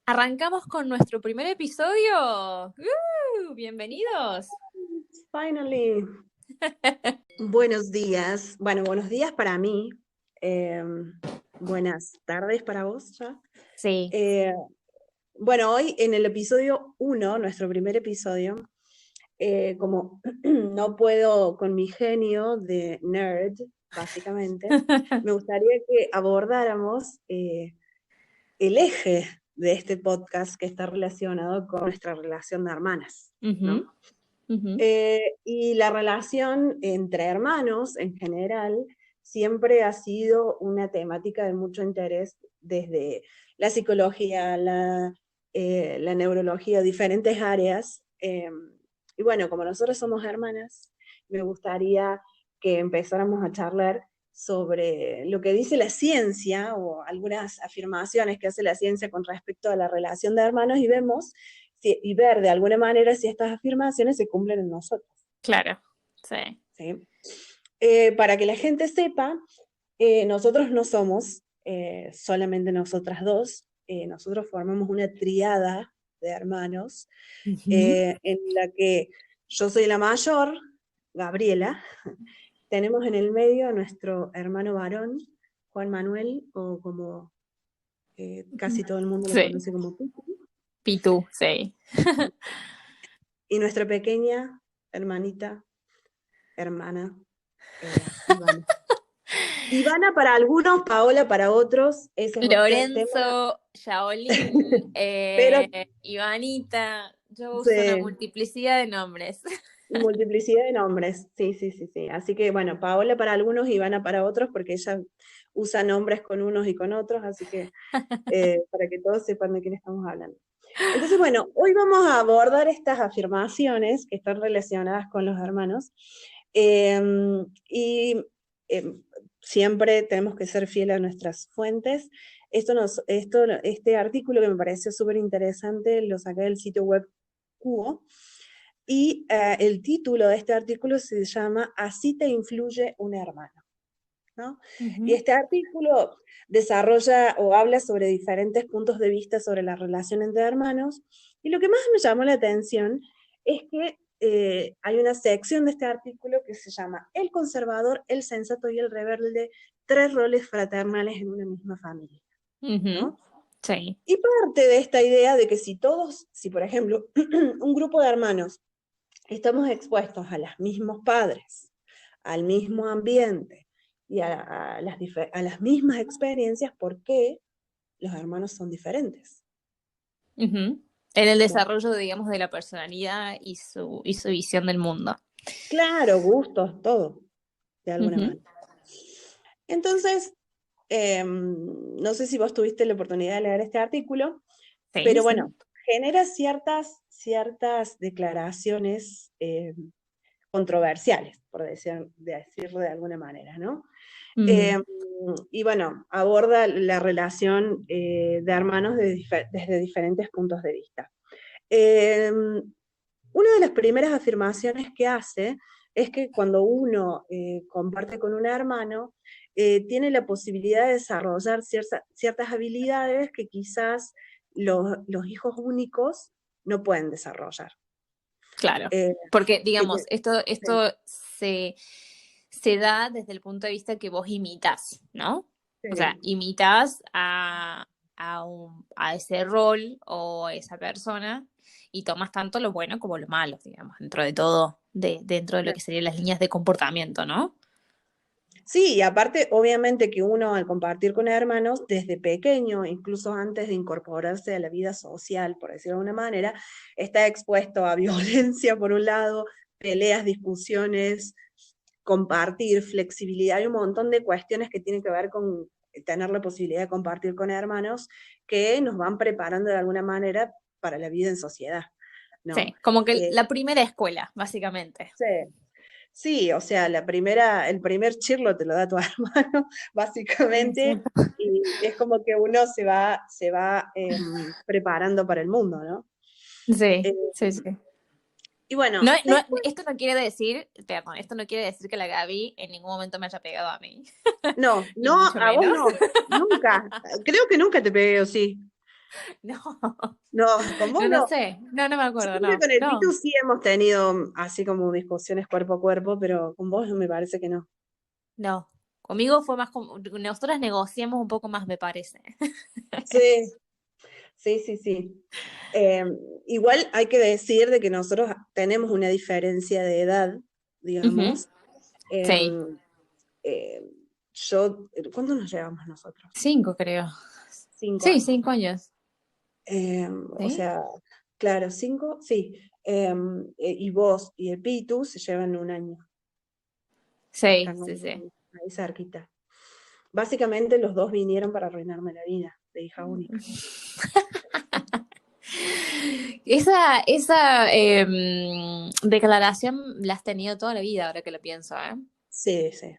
Arrancamos con nuestro primer episodio. Bienvenidos. Finally. Buenos días. Bueno, buenos días para mí. Eh, Buenas tardes para vos ya. Sí. Bueno, hoy en el episodio 1, nuestro primer episodio, como no puedo con mi genio de nerd, básicamente, me gustaría que abordáramos el eje de este podcast que está relacionado con nuestra relación de hermanas, Ujú, ¿no? ujú. Y la relación entre hermanos en general siempre ha sido una temática de mucho interés desde la psicología, la neurología, diferentes áreas. Y bueno, como nosotros somos hermanas, me gustaría que empezáramos a charlar sobre lo que dice la ciencia o algunas afirmaciones que hace la ciencia con respecto a la relación de hermanos y vemos y ver de alguna manera si estas afirmaciones se cumplen en nosotros. Claro, sí. ¿Sí? Para que la gente sepa, nosotros no somos solamente nosotras dos, nosotros formamos una triada de hermanos Ujú. en la que yo soy la mayor, Gabriela, tenemos en el medio a nuestro hermano varón, Juan Manuel, o como casi todo el mundo lo Sí, conoce como Pitu, Pitu, sí. y nuestra pequeña hermanita, hermana, Ivana. Ivana para algunos, Paola para otros, ese es otro tema, Lorenzo, Shaolin, pero Ivanita. Yo uso una sí, multiplicidad de nombres. multiplicidad de nombres, sí, sí, sí, sí. Así que bueno, Paola para algunos, Ivana para otros, porque ella usa nombres con unos y con otros, así que para que todos sepan de quién estamos hablando. Entonces, bueno, hoy vamos a abordar estas afirmaciones que están relacionadas con los hermanos. eh, y eh, Siempre tenemos que ser fieles a nuestras fuentes. Este artículo que me pareció súper interesante lo saqué del sitio web Cuo, y el título de este artículo se llama Así te influye un hermano, ¿no? Y Ujú. este artículo desarrolla o habla sobre diferentes puntos de vista sobre la relación entre hermanos, y lo que más me llamó la atención es que hay una sección de este artículo que se llama El conservador, el sensato y el rebelde, tres roles fraternales en una misma familia, Ujú. ¿no? Sí. Y parte de esta idea de que si por ejemplo, un grupo de hermanos estamos expuestos a los mismos padres, al mismo ambiente y a las mismas experiencias, ¿por qué los hermanos son diferentes? Ujú. En el Bueno, desarrollo, digamos, de la personalidad y su visión del mundo. claro, gustos, todo, de alguna Ujú. manera. Entonces, no sé si vos tuviste la oportunidad de leer este artículo, Sí, pero sí. bueno, genera ciertas declaraciones controversiales, por decirlo de alguna manera, ¿no? Mm. Eh, y bueno, aborda la relación de hermanos desde diferentes puntos de vista. Una de las primeras afirmaciones que hace es que cuando uno comparte con un hermano, tiene la posibilidad de desarrollar ciertas habilidades que quizás los hijos únicos no pueden desarrollar. Claro, Eh, porque que digamos, te- sí, esto se da desde el punto de vista que vos imitas, ¿no? O sea, sí. imitas a ese rol o a esa persona y tomas tanto lo bueno como lo malo, digamos, dentro de todo, dentro de lo que serían las líneas de comportamiento, ¿no? Sí, y aparte, obviamente que uno al compartir con hermanos desde pequeño, incluso antes de incorporarse a la vida social, por decirlo de alguna manera, está expuesto a violencia por un lado, peleas, discusiones, compartir, flexibilidad, hay un montón de cuestiones que tienen que ver con tener la posibilidad de compartir con hermanos que nos van preparando de alguna manera para la vida en sociedad, ¿no? Sí, como que Eh, la primera escuela, básicamente. sí, sí, o sea, el primer chirlo te lo da tu hermano, básicamente, Exacto. y es como que uno se va preparando para el mundo, ¿no? Eh, Sí, sí, sí. y No, bueno, no, después, esto no quiere decir, perdón, esto no quiere decir que la Gaby en ningún momento me haya pegado a mí, no, ni no, mucho a vos menos. no, nunca, creo que nunca te pegué, ¿o sí? No, No, con vos no, no no. sé. No, no me Yo acuerdo, creo que no. con el Pitu No, sí hemos tenido así como discusiones cuerpo a cuerpo, pero con vos me parece que no. no. Conmigo fue más como, nosotras negociamos un poco más, me parece. Sí, sí, sí, sí. Eh, Igual hay que decir de que nosotros tenemos una diferencia de edad, Ujú. digamos. Sí, Em, eh, ¿Cuánto nos llevamos nosotros? 5 creo. Sí,5 años. 5 años. O ¿Sí? sea, claro, 5, sí. Y vos y el Pitu se llevan 1 año. Sí, Están sí, sí. ahí cerquita. Básicamente los dos vinieron para arruinarme la vida, de hija única. Esa declaración la has tenido toda la vida, ahora que lo pienso, ¿eh? Sí, sí,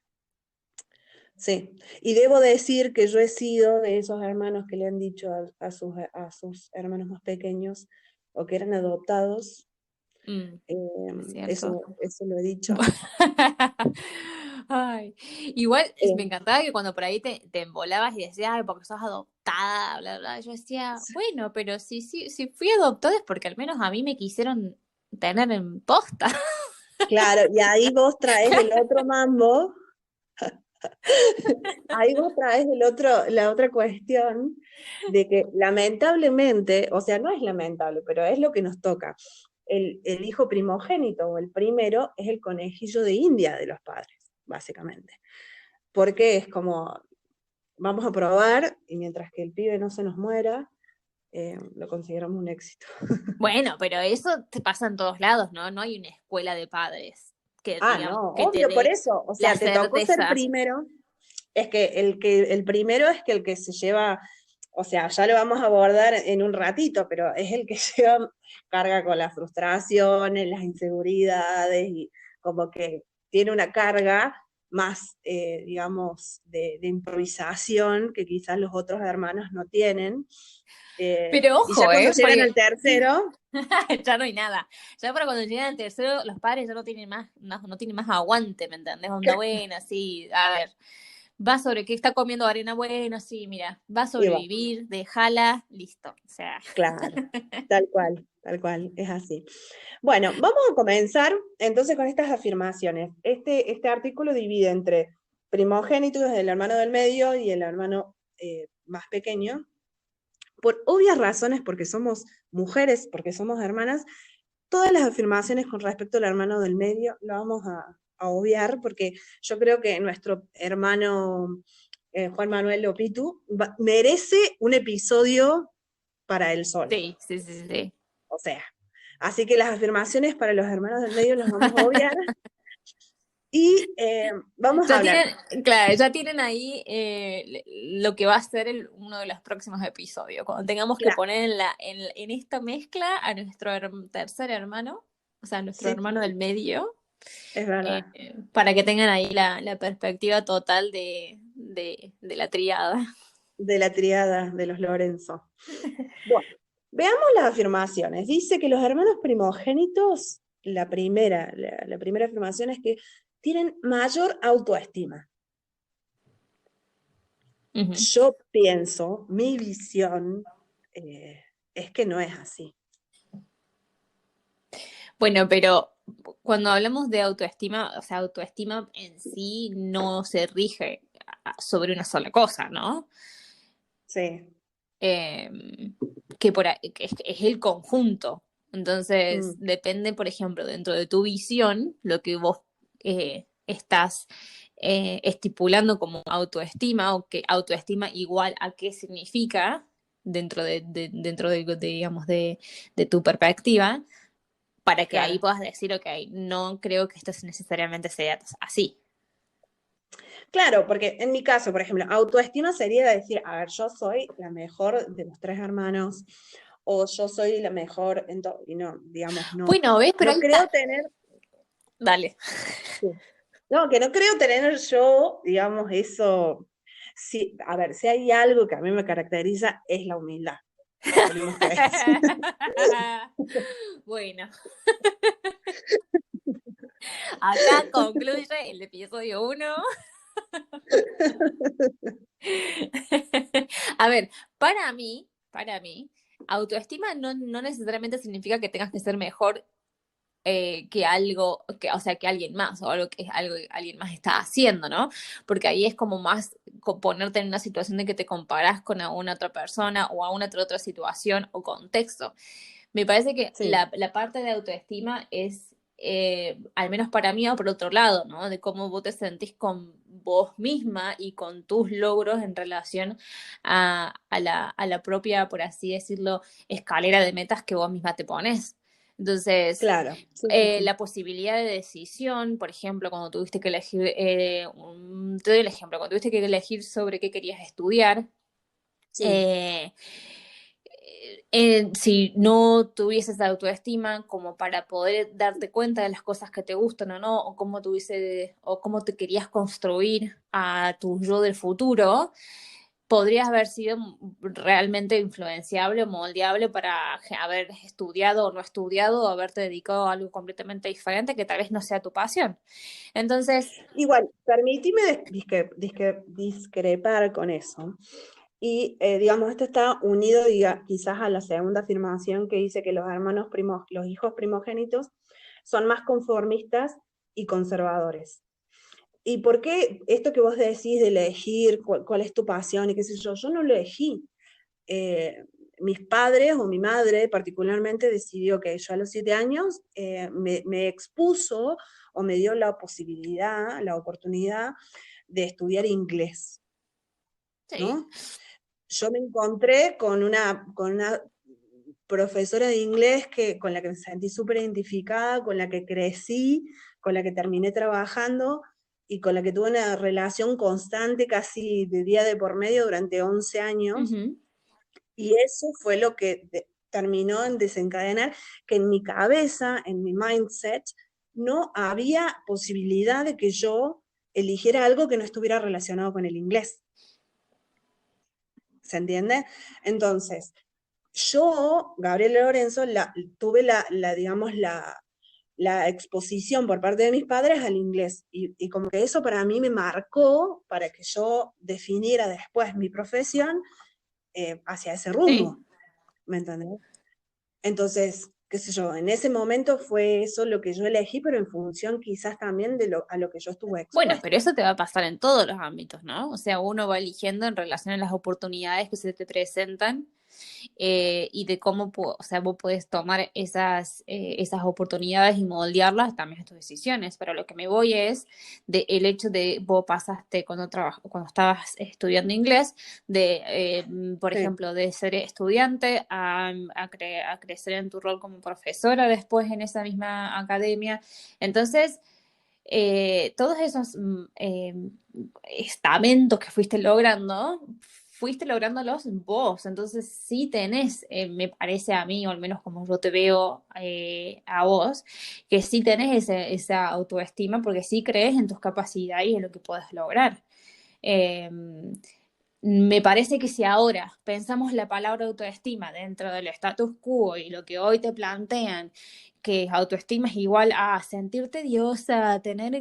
sí. Y debo decir que yo he sido de esos hermanos que le han dicho a sus hermanos más pequeños o que eran adoptados. Mm, es cierto. Eso lo he dicho. Ay, igual me Eh, encantaba que cuando por ahí te embolabas y decías, ay, porque sos adoptada, bla, bla. Yo decía, bueno, pero si fui adoptada es porque al menos a mí me quisieron tener en posta. claro, y ahí vos traes el otro mambo. Ahí vos traes la otra cuestión de que lamentablemente, o sea, no es lamentable, pero es lo que nos toca. El hijo primogénito o el primero es el conejillo de India de los padres, básicamente. Porque es como, vamos a probar y mientras que el pibe no se nos muera, lo consideramos un éxito. Bueno, pero eso te pasa en todos lados, ¿no? No hay una escuela de padres que, Ah, digamos, no, que te obvio, por dé eso, o la sea, te tocó ser certeza. primero. Es que el primero es que el que se lleva, o sea, ya lo vamos a abordar en un ratito, pero es el que lleva carga con las frustraciones, las inseguridades y como que tiene una carga más, digamos, de improvisación que quizás los otros hermanos no tienen. Pero Y ya ojo, cuando llegan porque al tercero, ya no hay nada. Ya para cuando llegan al tercero, los padres ya no tienen más, no tienen más aguante, ¿me entendés? Onda buena, sí, a ver, va sobre qué está comiendo arena buena, sí, mira, va a y va, sobrevivir, déjala, listo. O sea, claro, tal cual, es así. Bueno, vamos a comenzar entonces con estas afirmaciones. Este artículo divide entre primogénitos, el hermano del medio y el hermano más pequeño. Por obvias razones, porque somos mujeres, porque somos hermanas, todas las afirmaciones con respecto al hermano del medio lo vamos a obviar, porque yo creo que nuestro hermano Juan Manuel Lopitu merece un episodio para él solo. sí, sí, sí, sí. O sea, así que las afirmaciones para los hermanos del medio las vamos a obviar y vamos a Ya hablar. tienen, claro, ya tienen ahí lo que va a ser uno de los próximos episodios. Cuando tengamos que Claro, poner en esta mezcla a nuestro tercer hermano, o sea, nuestro sí, hermano del medio, es verdad. para que tengan ahí la perspectiva total de la triada. De la triada de los Lorenzo. Bueno, veamos las afirmaciones. Dice que los hermanos primogénitos, la primera afirmación es que tienen mayor autoestima. Ujú. Yo pienso, mi visión es que no es así. Bueno, pero cuando hablamos de autoestima, o sea, autoestima en sí no se rige sobre una sola cosa, ¿no? Sí. eh, que es el conjunto. Entonces, Mm, depende, por ejemplo, dentro de tu visión, lo que vos estás estipulando como autoestima o que autoestima igual a qué significa digamos, de tu perspectiva, para que ahí claro. puedas decir, ok, no creo que esto necesariamente sea así. Claro, porque en mi caso, por ejemplo, autoestima sería decir, a ver, yo soy la mejor de los tres hermanos, o yo soy la mejor en todo, y no, digamos, no. Bueno, ¿ves? Pero No ahí creo está. tener, Dale. sí. No, que no creo tener yo, digamos, eso. Sí, a ver, si hay algo que a mí me caracteriza es la humildad. Tenemos que decir. Bueno, acá concluye el episodio 1. A ver, para mí, para mí, autoestima no necesariamente significa que tengas que ser mejor que algo, o sea, que alguien más, o algo que es algo que alguien más está haciendo, ¿no? Porque ahí es como más ponerte en una situación de que te comparás con alguna otra persona o a una otra situación o contexto. Me parece que Sí, la parte de autoestima es, al menos para mí, o por otro lado, ¿no? De cómo vos te sentís con vos misma y con tus logros en relación a la propia, por así decirlo, escalera de metas que vos misma te pones. Entonces, claro. Sí, sí, sí. la posibilidad de decisión, por ejemplo, cuando tuviste que elegir, te doy el ejemplo, cuando tuviste que elegir sobre qué querías estudiar, Sí. eh, si no tuvieses autoestima como para poder darte cuenta de las cosas que te gustan o no, o cómo o cómo te querías construir a tu yo del futuro, podrías haber sido realmente influenciable o moldeable para haber estudiado o no estudiado o haberte dedicado a algo completamente diferente que tal vez no sea tu pasión. Entonces, Igual, permíteme discrepar con eso. Y digamos, esto está unido quizás a la segunda afirmación que dice que los hijos primogénitos son más conformistas y conservadores. ¿Y por qué esto que vos decís de elegir cuál es tu pasión y qué sé yo no lo elegí? Eh, Mis padres o mi madre particularmente decidió que yo a los 7 años me expuso o me dio la posibilidad, la oportunidad de estudiar inglés, sí. ¿no? Yo me encontré con una profesora de inglés con la que me sentí súper identificada, con la que crecí, con la que terminé trabajando y con la que tuve una relación constante casi de día de por medio durante 11 años. Ujú. Y eso fue lo que terminó en desencadenar que en mi cabeza, en mi mindset, no había posibilidad de que yo eligiera algo que no estuviera relacionado con el inglés. ¿Se entiende? Entonces, yo, Gabriela Lorenzo, tuve digamos, la exposición por parte de mis padres al inglés y como que eso para mí me marcó para que yo definiera después mi profesión hacia ese Sí. rumbo, ¿me entendés? Entonces, qué sé yo, en ese momento fue eso lo que yo elegí, pero en función quizás también a lo que yo estuve Bueno, expuesta. pero eso te va a pasar en todos los ámbitos, ¿no? O sea, uno va eligiendo en relación a las oportunidades que se te presentan y de cómo, o sea, vos podés tomar esas oportunidades y moldearlas también a tus decisiones. Pero lo que me voy es de el hecho de vos pasaste cuando estabas estudiando inglés, por Sí, ejemplo, de ser estudiante a crecer en tu rol como profesora después en esa misma academia. Entonces, todos esos estamentos que fuiste lográndolos vos. Entonces sí tenés, me parece a mí, o al menos como yo te veo a vos, que sí tenés esa autoestima porque sí crees en tus capacidades y en lo que puedes lograr. Eh, Me parece que si ahora pensamos la palabra autoestima dentro del status quo y lo que hoy te plantean, que autoestima es igual a sentirte diosa, tener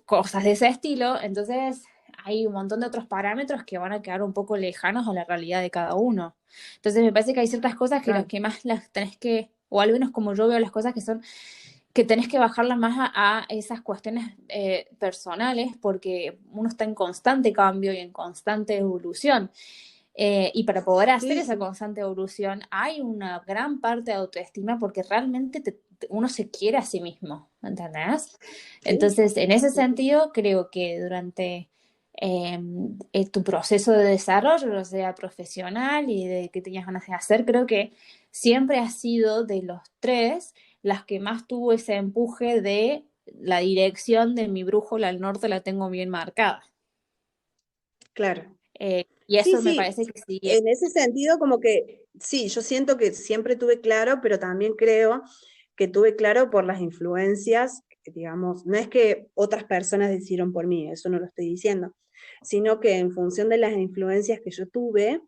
cosas de ese estilo, entonces hay un montón de otros parámetros que van a quedar un poco lejanos a la realidad de cada uno. Entonces me parece que hay ciertas cosas que las claro. que más las tenés que, o al menos como yo veo las cosas que son que tenés que bajarla más a esas cuestiones personales porque uno está en constante cambio y en constante evolución. Y para poder hacer Sí, esa sí, constante evolución hay una gran parte de autoestima porque realmente uno se quiere a sí mismo, ¿entendés? sí, Entonces, en ese sí, sí, sí. sentido, creo que durante eh, tu proceso de desarrollo, o sea, profesional y de que tenías ganas de hacer, creo que siempre ha sido de los tres las que más tuvo ese empuje de la dirección de mi brújula al norte la tengo bien marcada. Claro. Y Sí, eso me sí, parece que sí. en ese sentido como que sí, yo siento que siempre tuve claro, pero también creo que tuve claro por las influencias, digamos, no es que otras personas decidieron por mí, eso no lo estoy diciendo, sino que en función de las influencias que yo tuve,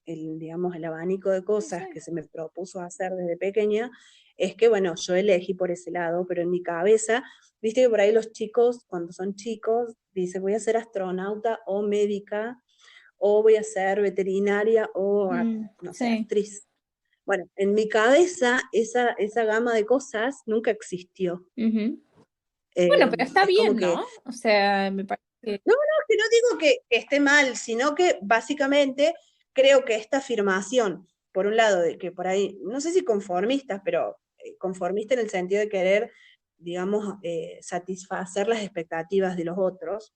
digamos, el abanico de cosas que se me propuso hacer desde pequeña, es que, bueno, yo elegí por ese lado, pero en mi cabeza, viste que por ahí los chicos, cuando son chicos, dicen, voy a ser astronauta o médica o voy a ser veterinaria o, no sé, Sí. actriz. Bueno, en mi cabeza esa gama de cosas nunca existió. Ujú. Bueno, pero está Es como bien, que ¿no? O sea, me parece que... no, que no digo que esté mal, sino que básicamente creo que esta afirmación, por un lado, de que por ahí, no sé si conformistas, pero conformista en el sentido de querer, digamos, satisfacer las expectativas de los otros,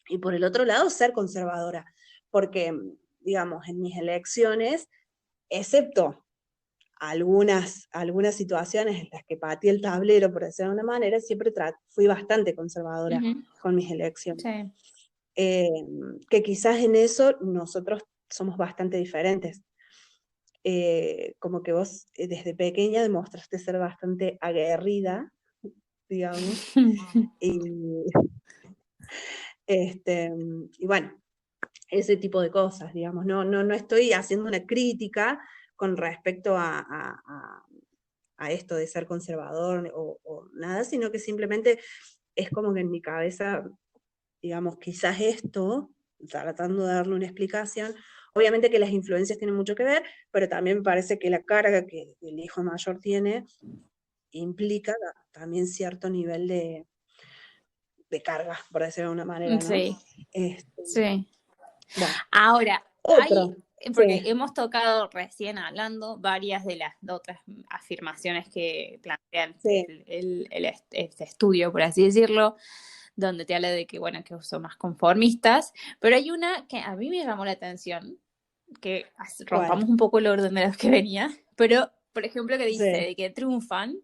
y por el otro lado, ser conservadora, porque, digamos, en mis elecciones, excepto algunas situaciones en las que pateé el tablero, por decirlo de una manera, siempre fui bastante conservadora Ujú. con mis elecciones. Sí. Eh, que quizás en eso nosotros somos bastante diferentes. Como que vos desde pequeña demostraste ser bastante aguerrida, digamos, y, este, y bueno, ese tipo de cosas, digamos, no estoy haciendo una crítica con respecto a esto de ser conservador o nada, sino que simplemente es como que en mi cabeza, digamos, quizás esto, tratando de darle una explicación, obviamente que las influencias tienen mucho que ver, pero también me parece que la carga que el hijo mayor tiene implica también cierto nivel de carga, por decirlo de una manera, ¿no? Sí, Este, sí. bueno, Ahora, hay, otro, porque sí, hemos tocado recién hablando varias de las otras afirmaciones que plantean sí, este estudio, por así decirlo, donde te habla de que, bueno, que son más conformistas, pero hay una que a mí me llamó la atención, que rompamos ¿cuál? un poco el orden de los que venía, pero, por ejemplo, que dice Sí, de que triunfan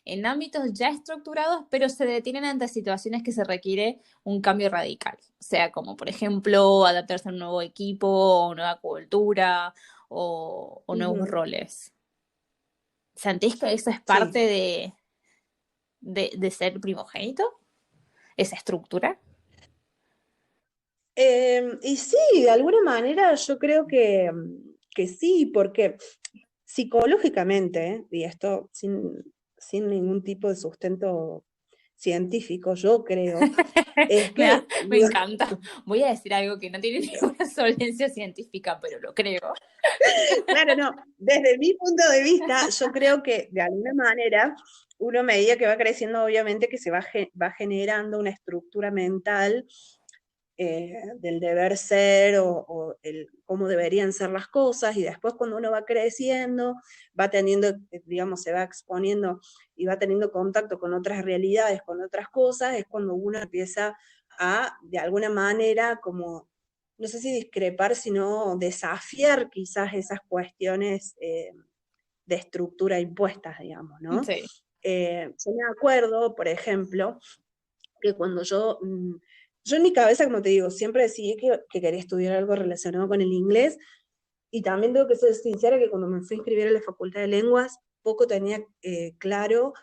en ámbitos ya estructurados, pero se detienen ante situaciones que se requiere un cambio radical. O sea, como por ejemplo adaptarse a un nuevo equipo, o nueva cultura, o nuevos ujú, roles. ¿Sentís que eso es parte sí. de ser primogénito? ¿Esa estructura? Y sí, de alguna manera yo creo que sí, porque psicológicamente, y esto sin ningún tipo de sustento científico, yo creo, es que, Me digo, encanta. Voy a decir algo que no tiene ninguna solvencia científica, pero lo creo. claro, no, desde mi punto de vista, yo creo que de alguna manera, uno a medida que va creciendo, obviamente que se va generando una estructura mental del deber ser o cómo deberían ser las cosas, y después cuando uno va creciendo, va teniendo, digamos, se va exponiendo y va teniendo contacto con otras realidades, con otras cosas, es cuando uno empieza a, de alguna manera, como, no sé si discrepar, sino desafiar quizás esas cuestiones de estructura impuestas, digamos, ¿no? Sí, Yo me acuerdo, por ejemplo, que cuando yo en mi cabeza, como te digo, siempre decidí que quería estudiar algo relacionado con el inglés, y también tengo que ser sincera que cuando me fui a inscribir en la Facultad de Lenguas, poco tenía claro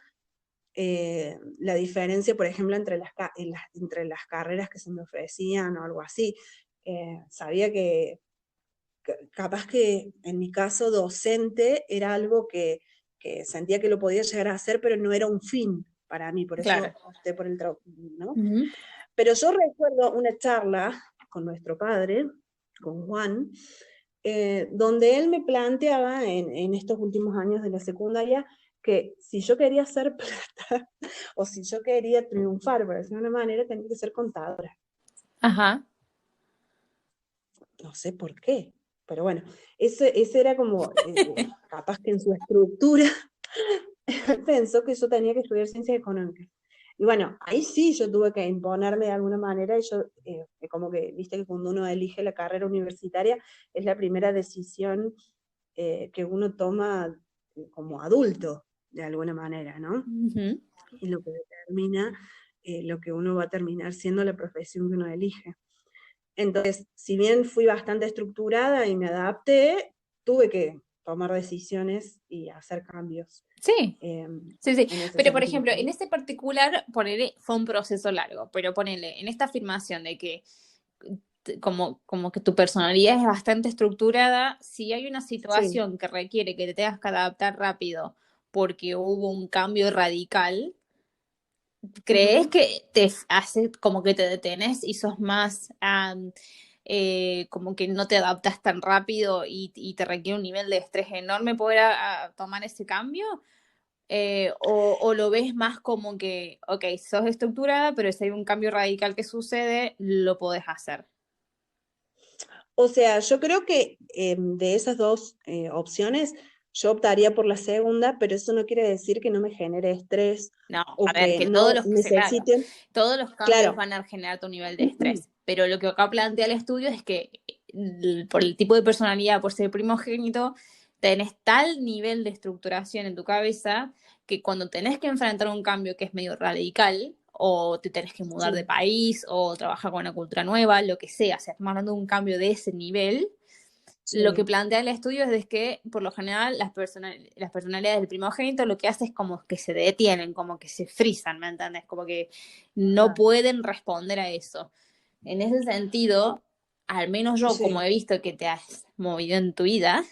la diferencia, por ejemplo, entre las carreras que se me ofrecían o algo así. Sabía que capaz que en mi caso docente era algo que sentía que lo podía llegar a hacer, pero no era un fin para mí, por claro. eso opté por el trabajo, ¿no? Ujú. Pero yo recuerdo una charla con nuestro padre, con Juan, donde él me planteaba en estos últimos años de la secundaria que si yo quería hacer plata o si yo quería triunfar, por decirlo de una manera, tenía que ser contadora. Ajá. No sé por qué, pero bueno, ese era como, capaz que en su estructura pensó que yo tenía que estudiar ciencias económicas. Y bueno, ahí sí yo tuve que imponerme de alguna manera, y yo, como que, viste que cuando uno elige la carrera universitaria, es la primera decisión que uno toma como adulto, de alguna manera, ¿no? Ujú. Y lo que determina lo que uno va a terminar siendo la profesión que uno elige. Entonces, si bien fui bastante estructurada y me adapté, tuve que tomar decisiones y hacer cambios Sí, eh, sí, sí. en ese Pero, por sentido. ejemplo, en este particular, ponele, fue un proceso largo, pero ponele, en esta afirmación de que como que tu personalidad es bastante estructurada, si hay una Sí. situación que requiere que te tengas que adaptar rápido porque hubo un cambio radical, ¿crees Ujú. que te hace como que te detenes y sos más como que no te adaptas tan rápido y te requiere un nivel de estrés enorme poder a tomar ese cambio. O lo ves más como que, ok, sos estructurada, pero si hay un cambio radical que sucede, lo podés hacer. O sea, yo creo que de esas dos opciones, yo optaría por la segunda, pero eso no quiere decir que no me genere estrés No, a o ver, que que todos no los, sí, claro, necesite. todos los cambios Claro. van a generar tu nivel de estrés, pero lo que acá plantea el estudio es que por el tipo de personalidad, por ser primogénito, tenés tal nivel de estructuración en tu cabeza que cuando tenés que enfrentar un cambio que es medio radical, o te tenés que mudar de Sí, país, o trabajar con una cultura nueva, lo que sea, o sea, estamos hablando de un cambio de ese nivel. Lo que sí, plantea el estudio es de que, por lo general, las personalidades del primogénito lo que hace es como que se detienen, como que se frisan, ¿me entiendes? Como que no ajá, pueden responder a eso. En ese sentido, al menos yo, como sí, he visto que te has movido en tu vida,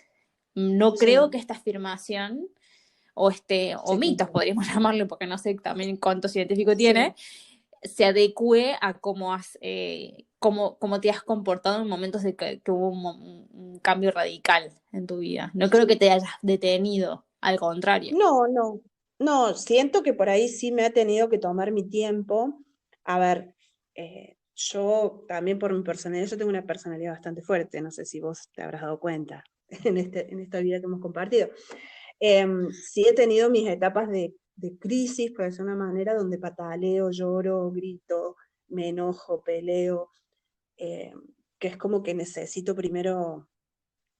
no creo sí, que esta afirmación o se mitos, cumple. podríamos llamarlo, porque no sé también cuánto científico tiene, Sí. se adecue a cómo te has comportado en momentos de que hubo un cambio radical en tu vida. No creo que Sí. te hayas detenido, al contrario. No, no, no, siento que por ahí sí me ha tenido que tomar mi tiempo. A ver, yo también por mi personalidad, yo tengo una personalidad bastante fuerte, no sé si vos te habrás dado cuenta en esta vida que hemos compartido. Sí he tenido mis etapas de crisis, por decir una manera, donde pataleo, lloro, grito, me enojo, peleo, eh, que es como que necesito primero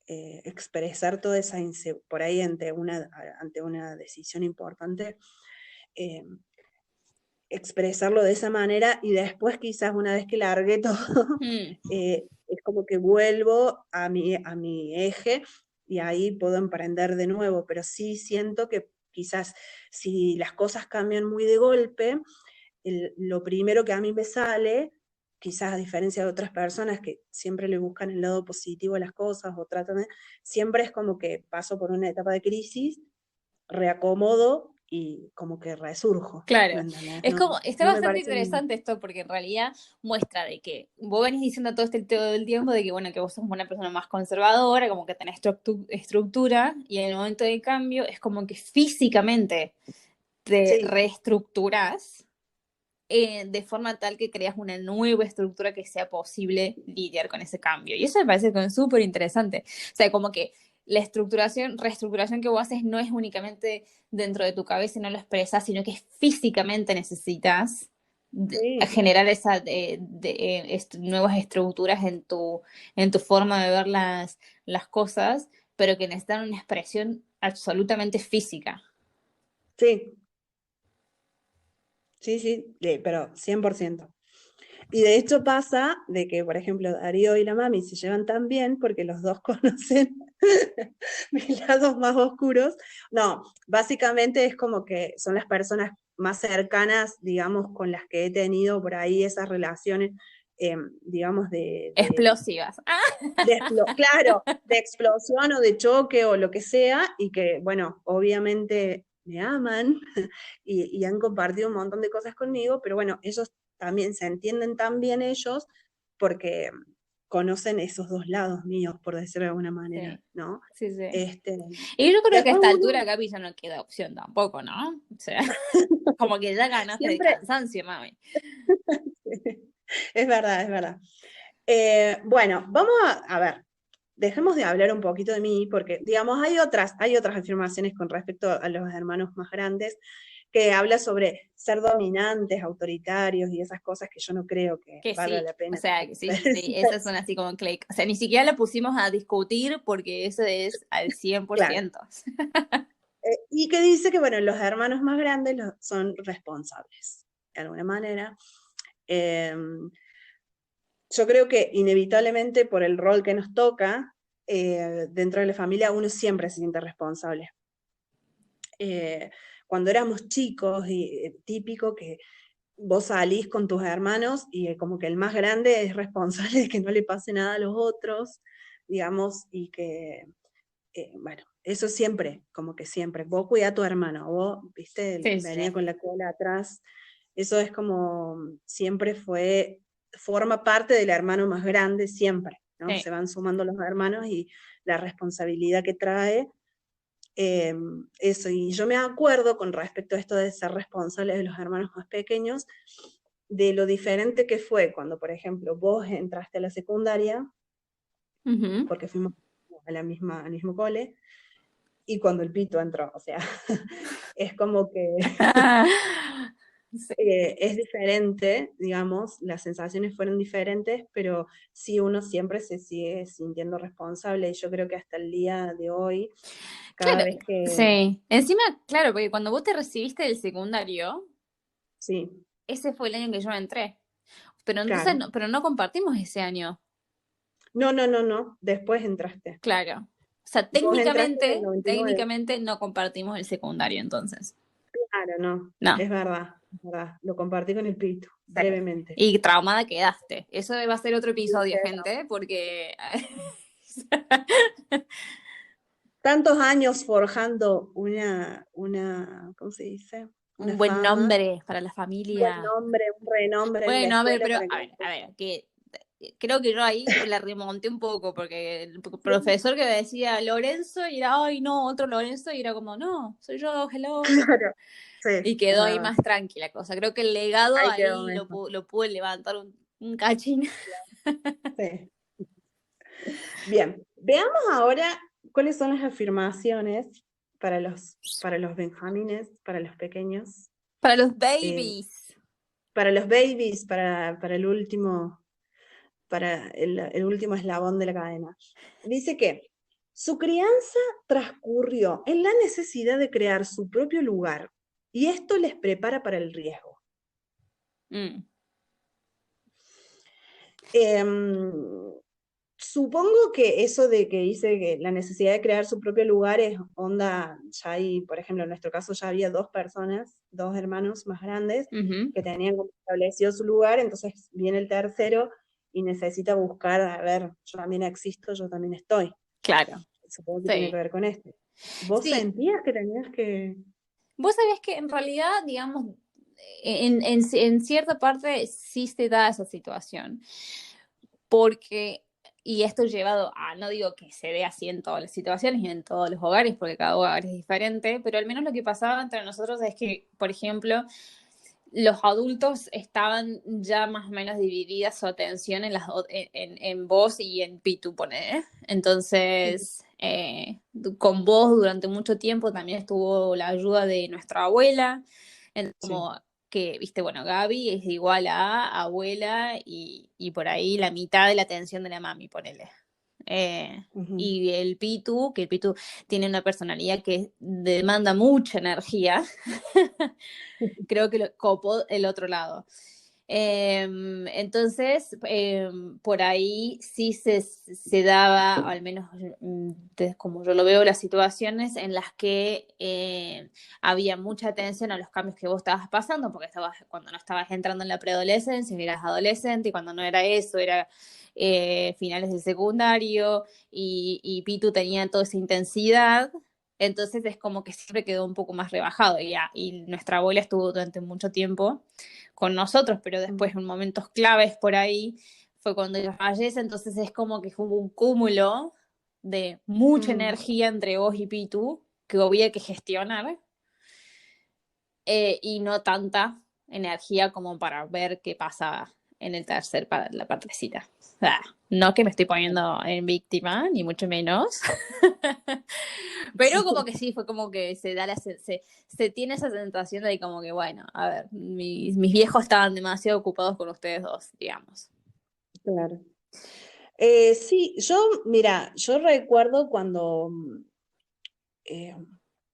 expresar toda esa por ahí ante una decisión importante, eh, expresarlo de esa manera y después quizás una vez que largué todo, Mm, es como que vuelvo a mi eje y ahí puedo emprender de nuevo, pero sí siento que quizás si las cosas cambian muy de golpe, lo primero que a mí me sale, quizás a diferencia de otras personas que siempre le buscan el lado positivo a las cosas o tratan de, siempre es como que paso por una etapa de crisis, reacomodo y como que resurjo, ¿me claro, entendés? es No, como, está no me bastante parece un... interesante esto porque en realidad muestra de que vos venís diciendo todo el tiempo de que, bueno, que vos sos una persona más conservadora, como que tenés estructura y en el momento de cambio es como que físicamente te Sí, reestructurás de forma tal que creas una nueva estructura que sea posible lidiar con ese cambio. Y eso me parece que es súper interesante. O sea, como que la reestructuración que vos haces no es únicamente dentro de tu cabeza y no lo expresas, sino que físicamente necesitas sí, generar esas nuevas estructuras en tu forma de ver las cosas, pero que necesitan una expresión absolutamente física. sí, sí, sí, pero 100%. Y de hecho pasa de que, por ejemplo, Darío y la mami se llevan tan bien porque los dos conocen mis lados más oscuros. No, básicamente es como que son las personas más cercanas, digamos, con las que he tenido por ahí esas relaciones, digamos, Explosivas. claro, de explosión o de choque o lo que sea, y que, bueno, obviamente me aman y han compartido un montón de cosas conmigo, pero bueno, ellos también se entienden tan bien ellos porque conocen esos dos lados míos, por decirlo de alguna manera, Sí, ¿no? sí, sí. Este, Y yo creo que a después esta uno altura, Gaby, ya no queda opción tampoco, ¿no? O sea, como que ya ganaste de siempre, cansancio, mami. es verdad, es verdad. Bueno, vamos a ver, dejemos de hablar un poquito de mí, porque, digamos, hay otras afirmaciones con respecto a los hermanos más grandes que habla sobre ser dominantes, autoritarios y esas cosas que yo no creo que Que valga sí, la o pena sea, que sí, sí, sí, esas son así como click. O sea, ni siquiera la pusimos a discutir porque eso es al claro. 100%. Y que dice que, bueno, los hermanos más grandes son responsables, de alguna manera. Eh, yo creo que inevitablemente por el rol que nos toca dentro de la familia, uno siempre se siente responsable. Eh, cuando éramos chicos, y, típico que vos salís con tus hermanos y como que el más grande es responsable de que no le pase nada a los otros, digamos, y que, bueno, eso siempre, como que siempre, vos cuidá a tu hermano, vos, viste, Sí, venía sí. con la cola atrás, eso es como, siempre fue forma parte del hermano más grande siempre, ¿no? Sí. Se van sumando los hermanos y la responsabilidad que trae. Eso, y yo me acuerdo con respecto a esto de ser responsables de los hermanos más pequeños, de lo diferente que fue cuando, por ejemplo, vos entraste a la secundaria, Ujú. porque fuimos a la misma, al mismo cole, y cuando el Pito entró, o sea, es como que Sí. es diferente, digamos, las sensaciones fueron diferentes, pero sí uno siempre se sigue sintiendo responsable, y yo creo que hasta el día de hoy, cada Claro, vez que, sí. Encima, claro, porque cuando vos te recibiste del secundario, sí, ese fue el año que yo entré. Pero entonces, claro. pero no compartimos ese año. No, no, no, no, después entraste. Claro. O sea, Vos entraste en el técnicamente, 99. técnicamente no compartimos el secundario entonces. Claro, no, No. es verdad, es verdad. Lo compartí con el Pito, Sí. brevemente. Y traumada quedaste. Eso va a ser otro Sí, episodio, pero gente, porque tantos años forjando ¿cómo se dice? Una un buen fama, nombre para la un buen familia. nombre, un renombre en la Bueno, escuela pero para que a después... ver, que creo que yo ahí la remonté un poco, porque el Sí, profesor que me decía Lorenzo y era, ay, no, otro Lorenzo, y era como, no, soy yo, hello. claro, sí, Y es quedó ahí verdad. más tranquila cosa. Creo que el legado Ahí quedó ahí mejor. lo pude levantar un cachín. Sí. Bien, veamos ahora cuáles son las afirmaciones para los benjamines, para los pequeños, Para los eh, babies. para los babies, para el último, para el último eslabón de la cadena. Dice que su crianza transcurrió en la necesidad de crear su propio lugar y esto les prepara para el riesgo. Mm. Em, Supongo que eso de que dice que la necesidad de crear su propio lugar es onda, ya hay, por ejemplo, en nuestro caso ya había dos personas, dos hermanos más grandes, Ujú. que tenían como establecido su lugar, entonces viene el tercero y necesita buscar, a ver, yo también existo, yo también estoy. Claro, Supongo que tiene que sí. ver con esto. ¿Vos Sí, sentías que tenías que...? vos sabés que en realidad, digamos, en cierta parte sí se da esa situación. Porque, y esto llevado a, no digo que se dé así en todas las situaciones y en todos los hogares, porque cada hogar es diferente, pero al menos lo que pasaba entre nosotros es que, por ejemplo, los adultos estaban ya más o menos divididas su atención en vos y en Pitu, poné. Entonces, con vos durante mucho tiempo también estuvo la ayuda de nuestra abuela, Sí. como que, viste, bueno, Gaby es igual a abuela y por ahí la mitad de la atención de la mami, ponele. Ujú. Y que el Pitu tiene una personalidad que demanda mucha energía, creo que lo copó el otro lado. Entonces, por ahí sí se daba, al menos como yo lo veo, las situaciones en las que había mucha atención a los cambios que vos estabas pasando, porque cuando no estabas entrando en la preadolescencia, eras adolescente, y cuando no era eso, era finales del secundario, y Pitu tenía toda esa intensidad. Entonces es como que siempre quedó un poco más rebajado y nuestra abuela estuvo durante mucho tiempo con nosotros, pero después en momentos claves por ahí fue cuando ella fallece, entonces es como que hubo un cúmulo de mucha Mm, energía entre vos y Pitu que había que gestionar y no tanta energía como para ver qué pasa en el tercer para la partecita. O sea, no que me estoy poniendo en víctima, ni mucho menos, pero como que sí, fue como que se tiene esa sensación de como que, bueno, a ver, mis viejos estaban demasiado ocupados con ustedes dos, digamos. claro. Sí, mira, yo recuerdo cuando, eh,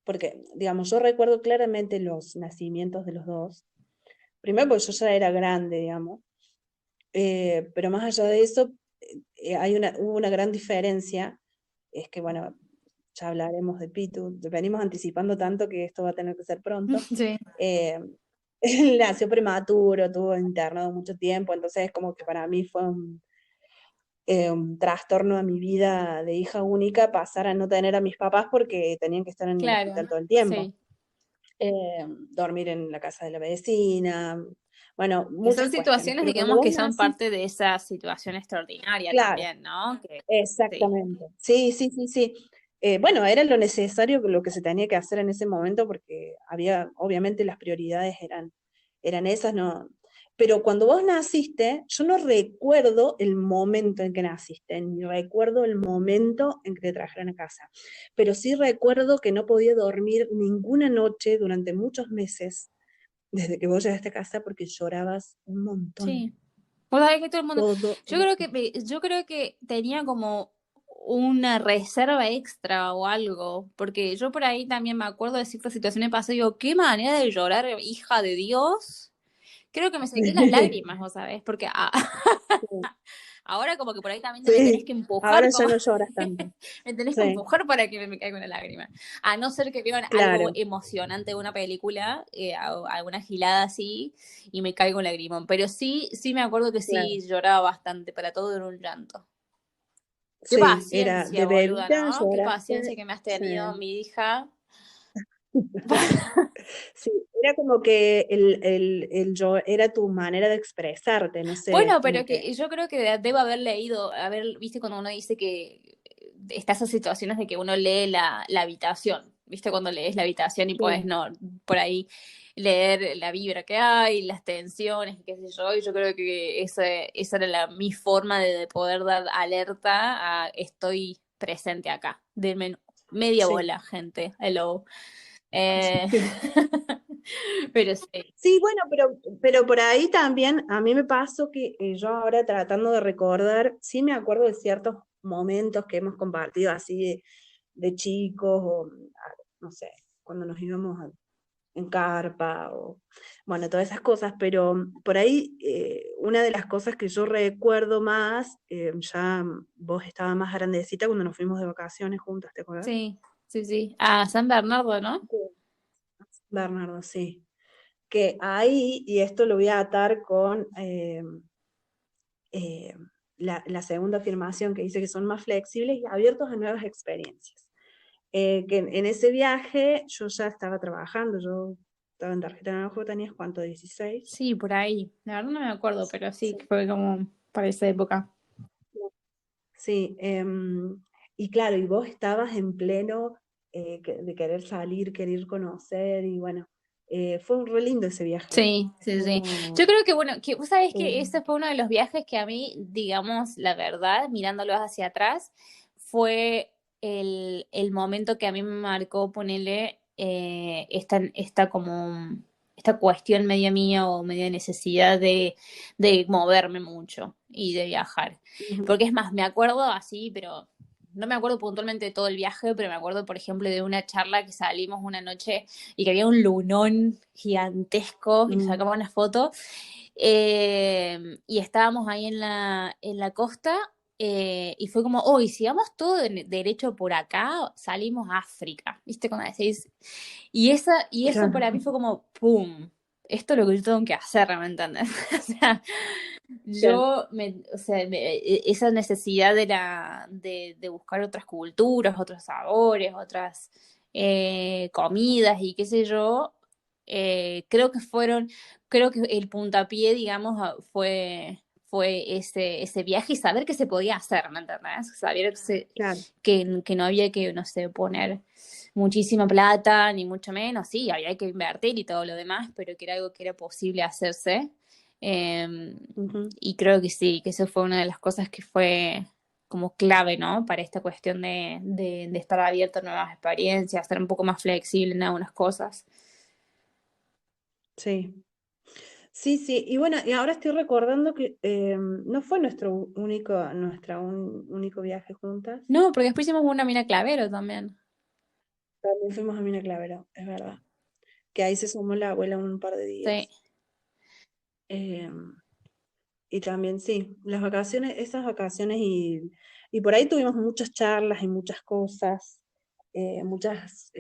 porque, digamos, yo recuerdo claramente los nacimientos de los dos. Primero porque yo ya era grande, digamos, pero más allá de eso, hubo una gran diferencia, es que, bueno, ya hablaremos de Pitu, venimos anticipando tanto que esto va a tener que ser pronto. Sí. Eh, Él nació prematuro, tuvo internado mucho tiempo, entonces como que para mí fue un trastorno a mi vida de hija única pasar a no tener a mis papás porque tenían que estar en el Claro, hospital todo el tiempo. sí. Dormir en la casa de la vecina, Bueno, Que son muchas cuestiones, situaciones, pero cuando digamos, vos que son naciste, parte de esa situación extraordinaria claro, también, ¿no? Que, sí, exactamente. Sí, sí, sí, sí. Bueno, era lo necesario, lo que se tenía que hacer en ese momento, porque había, obviamente las prioridades eran esas, no. Pero cuando vos naciste, yo no recuerdo el momento en que naciste, ni recuerdo el momento en que te trajeron a casa. Pero sí recuerdo que no podía dormir ninguna noche durante muchos meses, desde que vos llegaste a casa, porque llorabas un montón. sí. Vos sabés que todo el mundo, Todo. yo creo que tenía como una reserva extra o algo, porque yo por ahí también me acuerdo de ciertas situaciones pasadas y digo, qué manera de llorar, hija de Dios. Creo que me saqué las lágrimas, vos sabés, porque Sí. ahora como que por ahí también me tenés Sí, que empujar, ahora como ya no lloras tanto. me tenés que Sí, empujar para que me caiga una lágrima. A no ser que vean algo claro, emocionante de una película, alguna gilada así, y me caigo un lagrimón. Pero sí, sí me acuerdo que claro. sí lloraba bastante, para todo era un llanto. Qué Sí, era paciencia, de boluda, bebita, ¿no? Qué lloraste. paciencia que me has Sí. tenido, mi hija. Sí, era como que el yo era tu manera de expresarte, no sé, Bueno, como pero que que yo creo que debo haber leído, viste cuando uno dice que está esas situaciones de que uno lee la habitación, viste cuando lees la habitación y puedes sí, no por ahí leer la vibra que hay, las tensiones y qué sé yo, y yo creo que esa era mi forma de poder dar alerta a estoy presente acá. Denme media sí. bola, gente. Hello. Eh, pero sí. Sí, bueno, pero por ahí también a mí me pasó que yo ahora tratando de recordar, sí me acuerdo de ciertos momentos que hemos compartido así de chicos, o no sé, cuando nos íbamos en carpa, o bueno, todas esas cosas, pero por ahí una de las cosas que yo recuerdo más, ya vos estabas más grandecita cuando nos fuimos de vacaciones juntas, ¿te acuerdas? Sí, sí, sí. A San Bernardo, ¿no? Sí. Bernardo, sí. Que ahí, y esto lo voy a atar con eh, la segunda afirmación que dice que son más flexibles y abiertos a nuevas experiencias. Que en ese viaje yo ya estaba trabajando, yo estaba en tarjeta de trabajo, ¿tenías cuánto? 16. Sí, por ahí. La verdad no me acuerdo, pero sí, Sí, que fue como para esa época. sí, y claro, y vos estabas en pleno de querer salir, querer conocer, y bueno, fue un re lindo ese viaje. Sí, sí, sí. Yo Estuvo, creo que, bueno, que vos sabés estuvo- que ese fue uno de los viajes que a mí, digamos, la verdad, mirándolos hacia atrás, fue el momento que a mí me marcó ponerle esta como, esta cuestión media mía o media necesidad de moverme mucho y de viajar. Ujú. Porque es más, me acuerdo así, pero no me acuerdo puntualmente de todo el viaje, pero me acuerdo, por ejemplo, de una charla que salimos una noche y que había un lunón gigantesco y nos Mm, sacamos una foto. Y estábamos ahí en la costa y fue como, oh, y si vamos todo derecho por acá, salimos a África, ¿viste? Cuando decís. Y eso claro, para mí fue como, ¡pum! Esto es lo que yo tengo que hacer, ¿me entiendes? O sea, claro. o sea, esa necesidad de buscar otras culturas, otros sabores, otras comidas y qué sé yo, creo que el puntapié, digamos, fue ese viaje y saber que se podía hacer, ¿me entendés? Saber Claro. que no había que, no sé, poner muchísima plata, ni mucho menos, sí, había que invertir y todo lo demás, pero que era algo que era posible hacerse. Eh, Ujú. y creo que sí, que eso fue una de las cosas que fue como clave, ¿no? Para esta cuestión de estar abierto a nuevas experiencias, ser un poco más flexible en algunas cosas. Sí, sí, sí. Y bueno, y ahora estoy recordando que no fue único viaje juntas. No, porque después hicimos una mina clavero también. También fuimos a Mina Clavero, es verdad. Que ahí se sumó la abuela un par de Sí, días. Eh, y también sí, las vacaciones, esas vacaciones y por ahí tuvimos muchas charlas y muchas cosas, muchas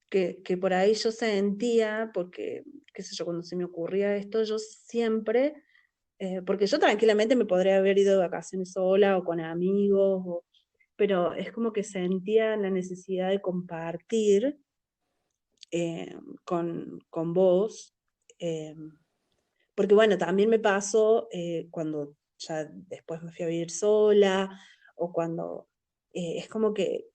que por ahí yo sentía, porque, qué sé yo, cuando se me ocurría esto, yo siempre porque yo tranquilamente me podría haber ido de vacaciones sola o con amigos, pero es como que sentía la necesidad de compartir eh, con vos. porque bueno, también me pasó cuando ya después me fui a vivir sola, o cuando es como que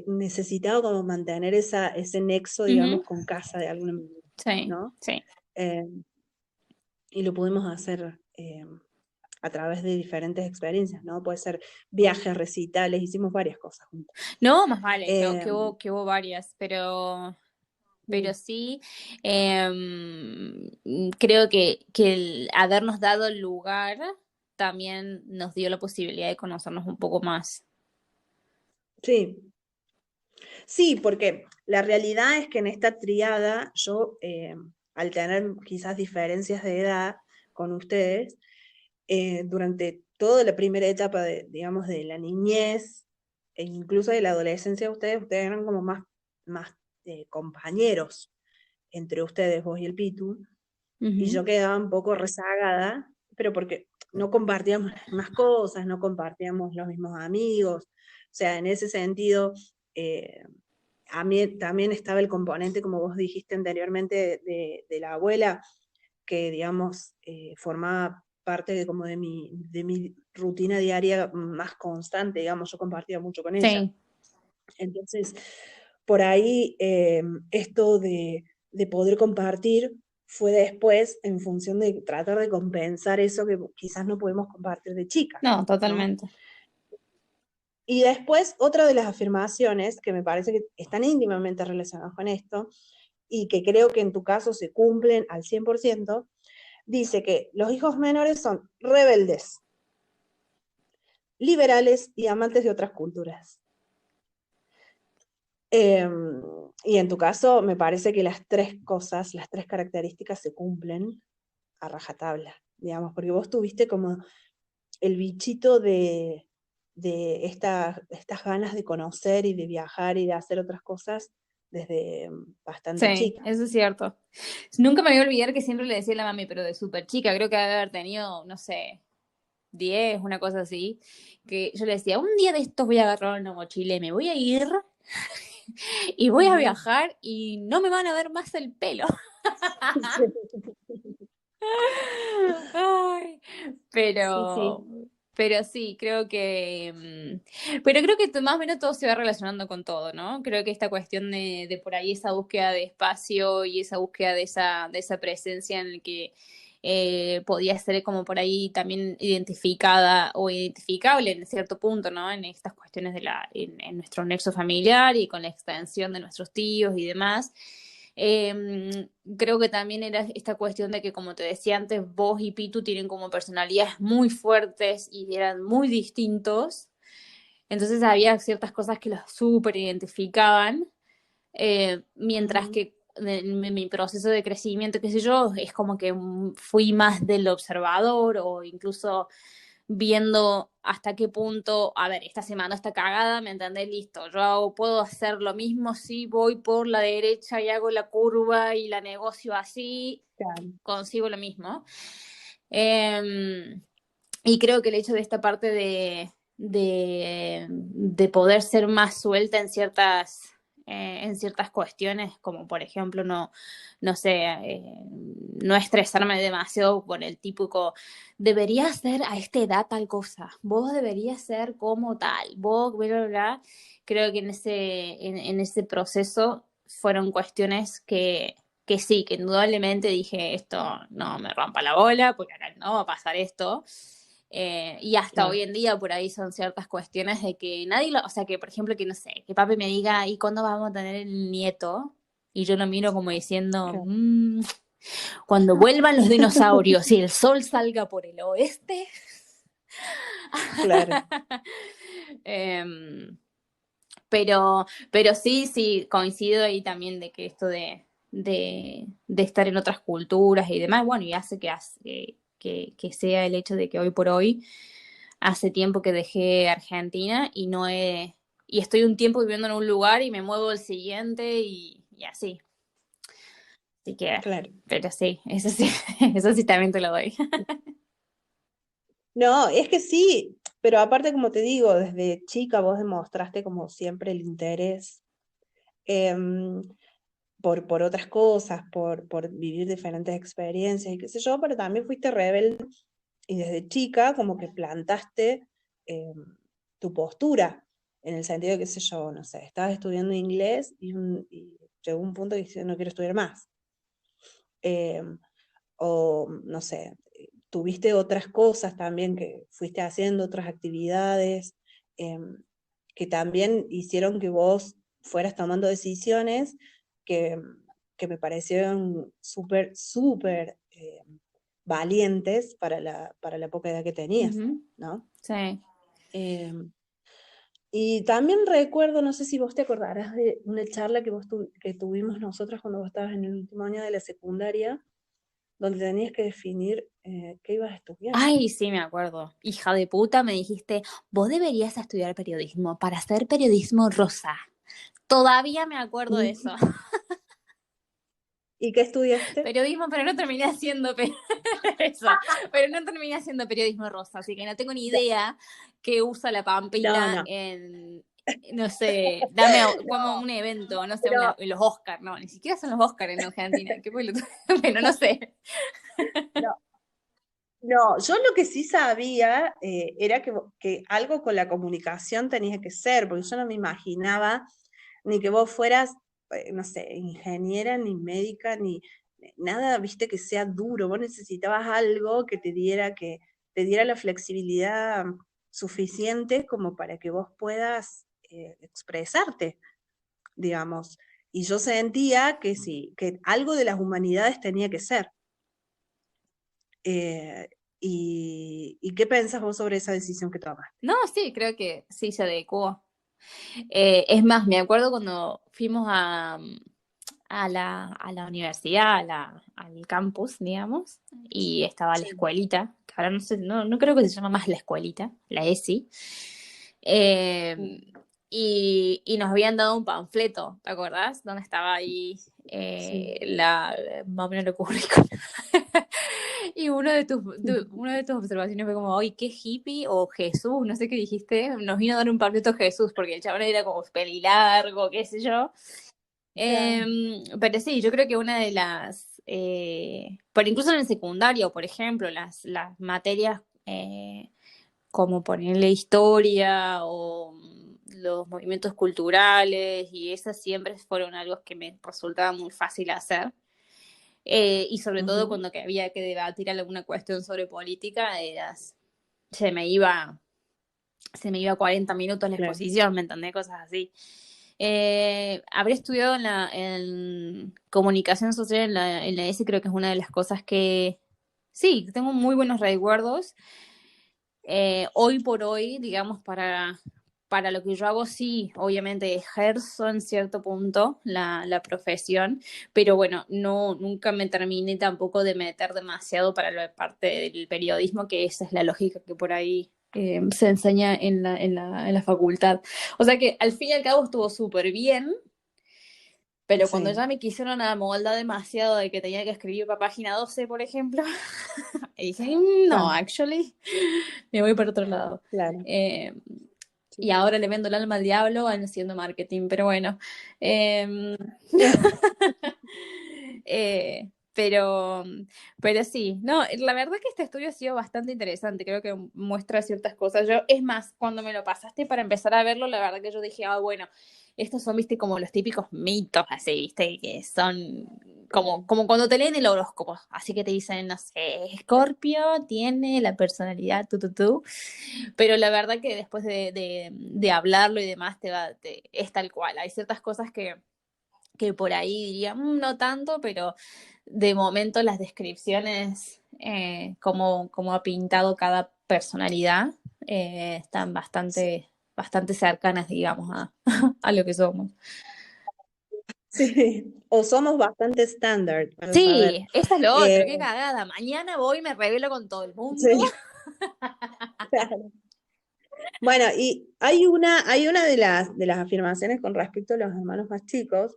necesitaba como mantener ese nexo, digamos, Ujú. con casa de alguna manera, Sí, ¿no? sí. Eh, y lo pudimos hacer a través de diferentes experiencias, ¿no? Puede ser viajes, recitales, hicimos varias cosas juntos. No, más vale, Eh, que hubo varias, pero mm, sí, creo que el habernos dado el lugar también nos dio la posibilidad de conocernos un poco más. sí, sí, porque la realidad es que en esta triada yo, al tener quizás diferencias de edad con ustedes, durante toda la primera etapa de, digamos, de la niñez e incluso de la adolescencia de ustedes eran como más compañeros entre ustedes, vos y el Pitu, y Ujú. yo quedaba un poco rezagada, pero porque no compartíamos las mismas cosas, no compartíamos los mismos amigos, o sea, en ese sentido, eh, a mí también estaba el componente, como vos dijiste anteriormente, de la abuela, que digamos formaba parte como de mi rutina diaria más constante, digamos, yo compartía mucho con ella. Sí, Entonces, por ahí esto de poder compartir fue después en función de tratar de compensar eso que quizás no podemos compartir de chicas, no, ¿no? totalmente. Y después, otra de las afirmaciones que me parece que están íntimamente relacionadas con esto, y que creo que en tu caso se cumplen al 100%, dice que los hijos menores son rebeldes, liberales y amantes de otras culturas. Eh, y en tu caso, me parece que las tres cosas, las tres características se cumplen a rajatabla, digamos, porque vos tuviste como el bichito de estas ganas de conocer y de viajar y de hacer otras cosas desde bastante Sí, chica. eso es cierto. Nunca me voy a olvidar que siempre le decía a la mami, pero de súper chica, creo que debe haber tenido, no sé, 10 una cosa así, que yo le decía, un día de estos voy a agarrar una mochila y me voy a ir y voy a Ujú. viajar y no me van a ver más el pelo. Ay, Sí, pero, sí, pero sí, pero creo que más o menos todo se va relacionando con todo, ¿no? Creo que esta cuestión de por ahí esa búsqueda de espacio y esa búsqueda de esa presencia en el que podía ser como por ahí también identificada o identificable en cierto punto, ¿no? En estas cuestiones en nuestro nexo familiar y con la extensión de nuestros tíos y demás. Creo que también era esta cuestión de que, como te decía antes, vos y Pitu tienen como personalidades muy fuertes y eran muy distintos. Entonces había ciertas cosas que los súper identificaban, mientras ujú, que en mi proceso de crecimiento, qué sé yo, es como que fui más del observador o incluso viendo hasta qué punto, a ver, esta semana está cagada, ¿me entendés? Listo, puedo hacer lo mismo si voy por la derecha y hago la curva y la negocio así, claro, consigo lo mismo. Eh, y creo que el hecho de esta parte de poder ser más suelta en ciertas cuestiones, como por ejemplo no sé, no estresarme demasiado con el típico, deberías ser a esta edad tal cosa, vos deberías ser como tal, vos, bla, bla, bla. Creo que en ese proceso fueron cuestiones que sí, que indudablemente dije, esto no me rompa la bola, porque acá no va a pasar esto. Y hasta hoy claro. en día por ahí son ciertas cuestiones de que nadie o sea, que por ejemplo, que no sé, que papi me diga, ¿y cuándo vamos a tener el nieto? Y yo lo miro como diciendo, Claro. cuando vuelvan los dinosaurios y el sol salga por el oeste. Claro. Em, pero sí, sí, coincido ahí también de que esto de estar en otras culturas y demás, bueno, y hace que sea el hecho de que hoy por hoy hace tiempo que dejé Argentina y estoy un tiempo viviendo en un lugar y me muevo al siguiente y así. Así que, Claro. pero sí, eso sí, eso sí también te lo doy. No, es que sí, pero aparte, como te digo, desde chica vos demostraste como siempre el interés. Em, por otras cosas, por vivir diferentes experiencias y qué sé yo, pero también fuiste rebelde y desde chica como que plantaste eh, tu postura, en el sentido de, qué sé yo, no sé, estabas estudiando inglés y llegó un punto que dices, no quiero estudiar más. Eh, o, no sé, tuviste otras cosas también que fuiste haciendo, otras actividades, eh, que también hicieron que vos fueras tomando decisiones que, que me parecieron súper, súper valientes para la poca edad que tenías, Ujú, ¿no? sí. Eh, y también recuerdo, no sé si vos te acordarás de una charla que tuvimos nosotros cuando vos estabas en el último año de la secundaria, donde tenías que definir qué ibas a estudiar. Ay, sí, me acuerdo. Hija de puta, me dijiste, vos deberías estudiar periodismo para hacer periodismo rosa. Todavía me acuerdo de eso. ¿Y, y qué estudiaste? Periodismo, pero no terminé haciendo eso. Pero no terminé haciendo periodismo rosa, así que no tengo ni idea qué usa la No, Pampita no, en, no sé, dame como no, un evento, no sé, pero los Oscars, no, ni siquiera son los Oscars en Argentina, qué pelotudo. Bueno, no sé. no, no, yo lo que sí sabía era que algo con la comunicación tenía que ser, porque yo no me imaginaba ni que vos fueras, no sé, ingeniera, ni médica, ni nada, viste, que sea duro. Vos necesitabas algo que te diera la flexibilidad suficiente como para que vos puedas expresarte, digamos. Y yo sentía que sí, que algo de las humanidades tenía que ser. Eh, y qué pensás vos sobre esa decisión que tomaste? No, sí, creo que sí se adecuó. Es más, me acuerdo cuando fuimos a la universidad, al campus, digamos, y estaba la Sí. escuelita, que ahora no sé, no creo que se llama más la escuelita, la ESI. Eh, y nos habían dado un panfleto, ¿te acordás? Donde estaba ahí Sí. más o menos el currículum. Y una de tus observaciones fue como, ay, qué hippie, o Jesús, no sé qué dijiste, nos vino a dar un panfleto Jesús, porque el chabón era como pelilargo, qué sé yo. Claro. Pero sí, yo creo que una de pero incluso en el secundario, por ejemplo, las materias como ponerle historia o los movimientos culturales y esas siempre fueron algo que me resultaba muy fácil hacer. Y sobre todo Ujú. cuando que había que debatir alguna cuestión sobre política, se me iba, se me iba 40 minutos la Claro. exposición, ¿me entendés? Cosas así. Habré estudiado en comunicación social en la ESI, creo que es una de las cosas que sí, tengo muy buenos recuerdos. Hoy por hoy, digamos, para lo que yo hago, sí, obviamente ejerzo en cierto punto la profesión, pero bueno, nunca me terminé tampoco de meter demasiado para la parte del periodismo, que esa es la lógica que por ahí se enseña en la facultad. O sea que al fin y al cabo estuvo súper bien, pero cuando Sí, ya me quisieron amoldar demasiado de que tenía que escribir para página 12 por ejemplo, y dije, no, claro, actually, me voy para otro lado. claro. Eh, Sí. y ahora le vendo el alma al diablo haciendo marketing, pero bueno. Eh, pero, pero sí, no, la verdad que este estudio ha sido bastante interesante, creo que muestra ciertas cosas. Yo, es más, cuando me lo pasaste para empezar a verlo, la verdad que yo dije, ah, bueno, estos son, viste, como los típicos mitos, así, viste, que son Claro. como cuando te leen el horóscopo, así que te dicen, no sé, Escorpio tiene la personalidad, tú. Pero la verdad que después de hablarlo y demás, es tal cual. Hay ciertas cosas que por ahí diría, no tanto, pero de momento las descripciones, como ha pintado cada personalidad, están Sí. bastante cercanas, digamos, a lo que somos. Sí. O somos bastante estándar, para saber. Sí, esa es lo Eh, otro, qué cagada. Mañana voy y me revelo con todo el mundo. sí, claro. Bueno, y hay una de las afirmaciones con respecto a los hermanos más chicos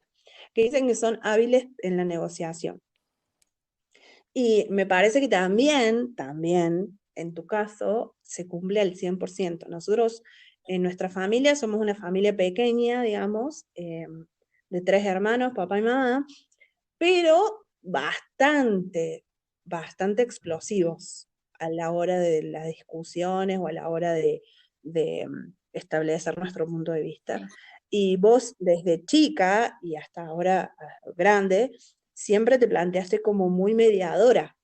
que dicen que son hábiles en la negociación. Y me parece que también, en tu caso, se cumple al 100%. Nosotros, en nuestra familia, somos una familia pequeña, digamos, de 3 hermanos, papá y mamá, pero bastante explosivos a la hora de las discusiones o a la hora de establecer nuestro punto de vista. Y vos desde chica y hasta ahora grande, siempre te planteaste como muy mediadora,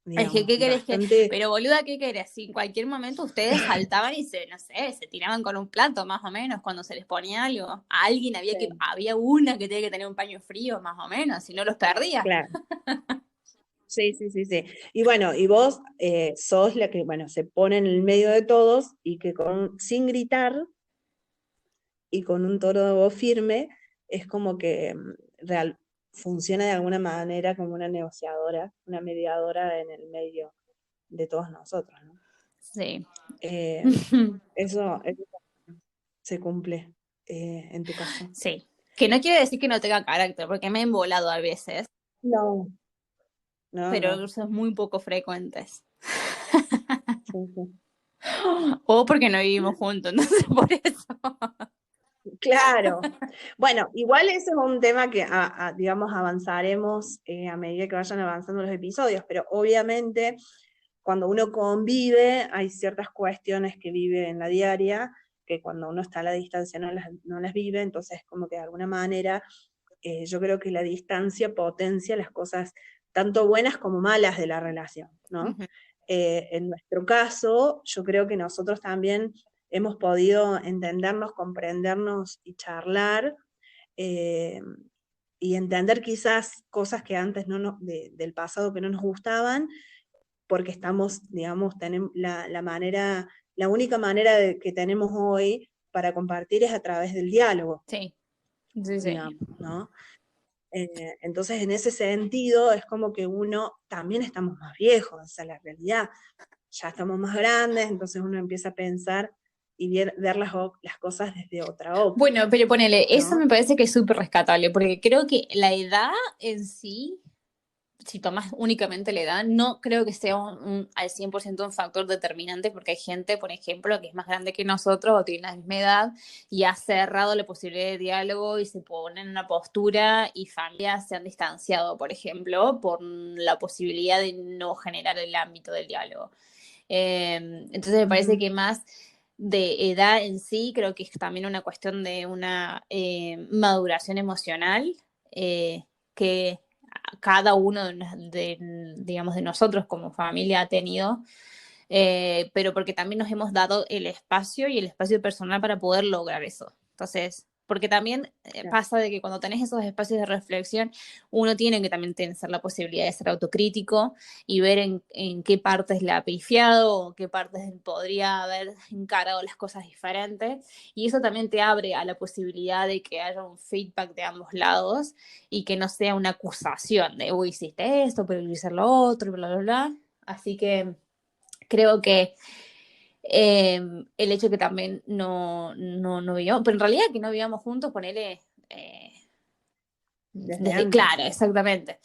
Es que, digamos, ¿qué querés que? bastante, Pero boluda, ¿qué querés? Si en cualquier momento ustedes saltaban y no sé, se tiraban con un plato, más o menos, cuando se les ponía algo. A alguien sí, había una que tenía que tener un paño frío, más o menos, si no los perdía. claro. Sí, sí, sí, sí. Y bueno, y vos sos la que, bueno, se pone en el medio de todos y que sin gritar y con un tono de voz firme, es como que funciona de alguna manera como una negociadora, una mediadora en el medio de todos nosotros, ¿no? Sí. Eh, eso se cumple en tu caso. Sí. Que no quiere decir que no tenga carácter, porque me he embolado a veces, No, no, pero no. eso es muy poco frecuentes. Sí, sí. O porque no vivimos juntos, entonces por eso. Claro. Bueno, igual ese es un tema que, digamos, avanzaremos a medida que vayan avanzando los episodios, pero obviamente cuando uno convive hay ciertas cuestiones que vive en la diaria que cuando uno está a la distancia no las vive, entonces como que de alguna manera yo creo que la distancia potencia las cosas tanto buenas como malas de la relación, ¿no? Ujú. En nuestro caso, yo creo que nosotros también hemos podido entendernos, comprendernos y charlar, eh, y entender quizás cosas que antes del pasado que no nos gustaban, porque estamos, digamos, tenemos la única manera que tenemos hoy para compartir es a través del diálogo, Sí, sí, sí. digamos, ¿no? Entonces, en ese sentido, es como que uno también estamos más viejos, o sea, la realidad, ya estamos más grandes, entonces uno empieza a pensar y ver las cosas desde otra Bueno, óptica, pero ponele, eso me ¿no? parece que es súper rescatable, porque creo que la edad en sí, si tomas únicamente la edad, no creo que sea al 100% un factor determinante, porque hay gente, por ejemplo, que es más grande que nosotros o tiene la misma edad y ha cerrado la posibilidad de diálogo y se pone en una postura y familias se han distanciado, por ejemplo, por la posibilidad de no generar el ámbito del diálogo. Entonces me parece Ujú. que más de edad en sí, creo que es también una cuestión de una maduración emocional que cada uno digamos, de nosotros como familia ha tenido, pero porque también nos hemos dado el espacio y el espacio personal para poder lograr eso. Entonces, porque también Claro. pasa de que cuando tenés esos espacios de reflexión, uno tiene que también tener la posibilidad de ser autocrítico y ver en qué partes le ha pifiado o qué partes podría haber encarado las cosas diferentes. Y eso también te abre a la posibilidad de que haya un feedback de ambos lados y que no sea una acusación de, uy, hiciste esto, pero yo hice lo otro, bla, bla, bla. Así que creo que el hecho que también no vivíamos, pero en realidad que no vivíamos juntos, ponele, Desde claro, antes. exactamente.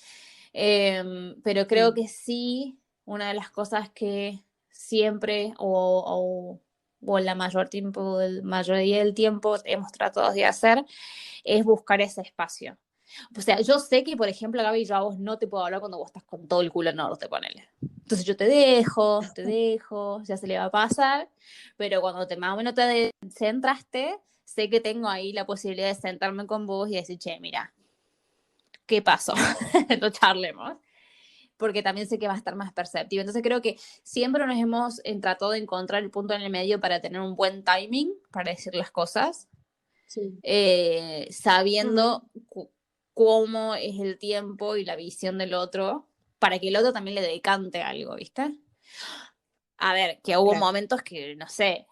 Pero creo Sí, que sí, una de las cosas que siempre o la mayoría del tiempo hemos tratado de hacer es buscar ese espacio. O sea, yo sé que, por ejemplo, Gaby, yo a vos no te puedo hablar cuando vos estás con todo el culo en norte, ponele. Entonces yo te dejo, ya se le va a pasar, pero cuando más o menos te centraste, sé que tengo ahí la posibilidad de sentarme con vos y decir, che, mira, ¿qué pasó? No charlemos. Porque también sé que va a estar más perceptivo. Entonces creo que siempre nos hemos tratado de encontrar el punto en el medio para tener un buen timing para decir las cosas, sí. Ujú. sabiendo cómo es el tiempo y la visión del otro, para que el otro también le decante algo, ¿viste? A ver, que hubo Claro, momentos que, no sé,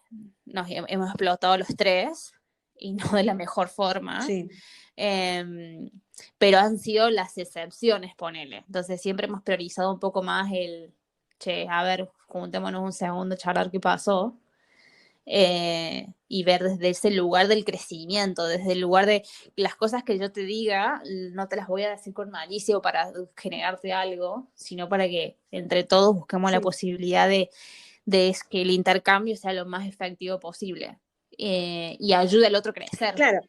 hemos explotado los tres y no de la mejor forma, sí, eh, pero han sido las excepciones, ponele. Entonces siempre hemos priorizado un poco más che, a ver, juntémonos un segundo, charlar qué pasó, y ver desde ese lugar del crecimiento, desde el lugar de las cosas que yo te diga, no te las voy a decir con malicia o para generarte algo, sino para que entre todos busquemos la sí. posibilidad de que el intercambio sea lo más efectivo posible, y ayude al otro a crecer. Claro,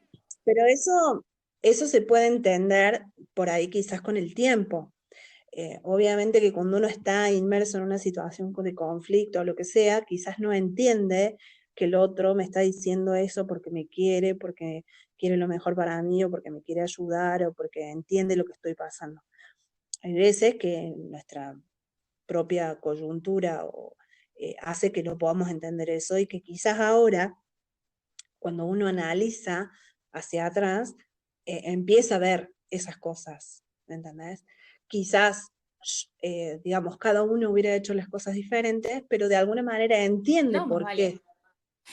pero eso. eso se puede entender por ahí quizás con el tiempo. Obviamente que cuando uno está inmerso en una situación de conflicto o lo que sea, quizás no entiende que el otro me está diciendo eso porque quiere lo mejor para mí, o porque me quiere ayudar, o porque entiende lo que estoy pasando. Hay veces que nuestra propia coyuntura hace que no podamos entender eso, y que quizás ahora, cuando uno analiza hacia atrás, empieza a ver esas cosas, ¿me entendés? Quizás, digamos, cada uno hubiera hecho las cosas diferentes, pero de alguna manera entiende No, más por vale. qué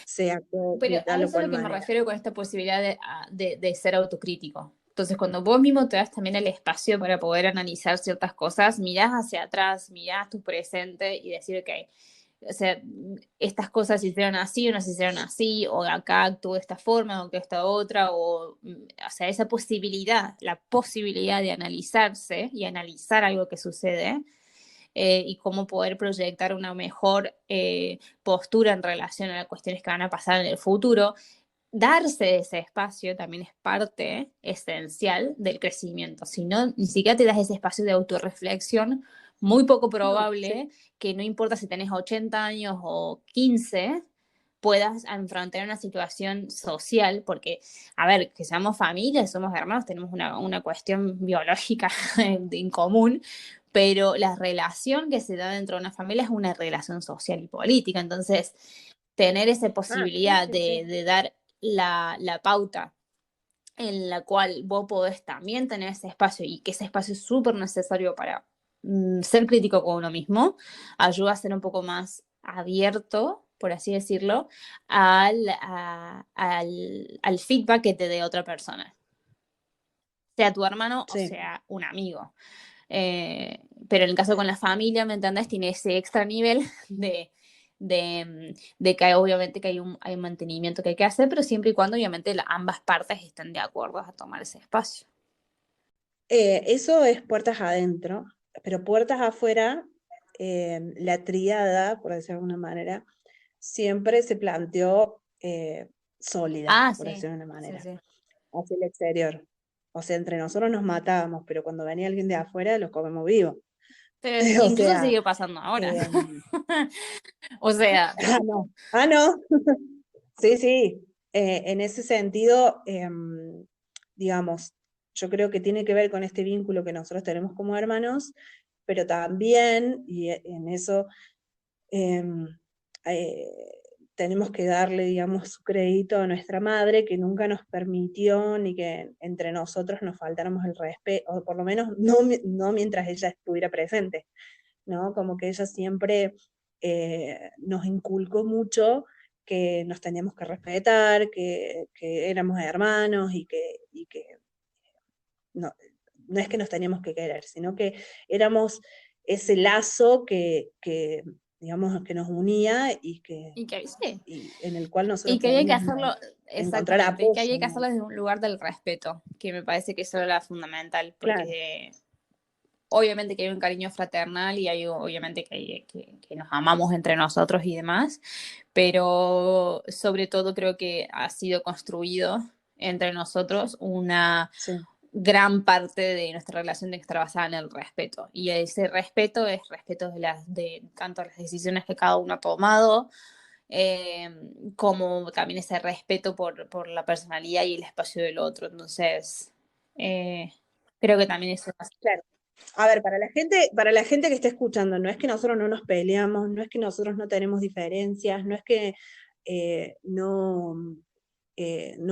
se actuó Pero de a tal o eso es cual lo que me manera. refiero con esta posibilidad de ser autocrítico. Entonces, cuando vos mismo te das también el espacio para poder analizar ciertas cosas, mirás hacia atrás, mirás tu presente y decir, ok, o sea, estas cosas se hicieron así o no se hicieron así, o acá actuó de esta forma o que esta otra, o sea, esa posibilidad, la posibilidad de analizarse y analizar algo que sucede, y cómo poder proyectar una mejor postura en relación a las cuestiones que van a pasar en el futuro. Darse ese espacio también es parte esencial del crecimiento. Si no, ni siquiera te das ese espacio de autorreflexión, muy poco No, sí, probable que no importa si tenés 80 años o 15, puedas enfrentar una situación social, porque, a ver, que seamos familia, somos hermanos, tenemos una cuestión biológica en común, pero la relación que se da dentro de una familia es una relación social y política. Entonces, tener esa sí, posibilidad sí, sí. de dar la pauta en la cual vos podés también tener ese espacio, y que ese espacio es súper necesario para ser crítico con uno mismo, ayuda a ser un poco más abierto, por así decirlo, al feedback que te dé otra persona, sea tu hermano o Sí. sea un amigo. Pero en el caso con la familia, ¿me entendés? Tiene ese extra nivel de que obviamente que hay un mantenimiento que hay que hacer, pero siempre y cuando obviamente ambas partes estén de acuerdo a tomar ese espacio. Eso es puertas adentro, pero puertas afuera, la tríada, por decirlo de alguna manera, siempre se planteó sólida, Ah, por sí, decirlo de una sí, manera, sí. hacia el exterior. O sea, entre nosotros nos matábamos, pero cuando venía alguien de afuera los comemos vivos. Pero O incluso sea, sigue pasando ahora. eh, O sea, no, no, sí, sí. En ese sentido, digamos, yo creo que tiene que ver con este vínculo que nosotros tenemos como hermanos, pero también, y en eso em, eh, tenemos que darle, digamos, su crédito a nuestra madre, que nunca nos permitió ni que entre nosotros nos faltáramos el respeto, o por lo menos no mientras ella estuviera presente, ¿no? Como que ella siempre nos inculcó mucho que nos teníamos que respetar, que éramos hermanos, y que no, no es que nos teníamos que querer, sino que éramos ese lazo digamos, que nos unía, y que sí. y en el cual nosotros Y que había que podíamos hacerlo, encontrar exactamente, y que apoyo, había que ¿no? hacerlo desde un lugar del respeto, que me parece que eso era fundamental, Claro, porque obviamente que hay un cariño fraternal y hay obviamente que nos amamos entre nosotros y demás, pero sobre todo creo que ha sido construido entre nosotros una sí, gran parte de nuestra relación de estar basada en el respeto. Y ese respeto es respeto de tanto las decisiones que cada uno ha tomado, eh, como también ese respeto por la personalidad y el espacio del otro. Entonces, eh, creo que también eso es claro. A ver, para la gente que está escuchando, no es que nosotros no nos peleamos, no es que nosotros no tenemos diferencias, no es que no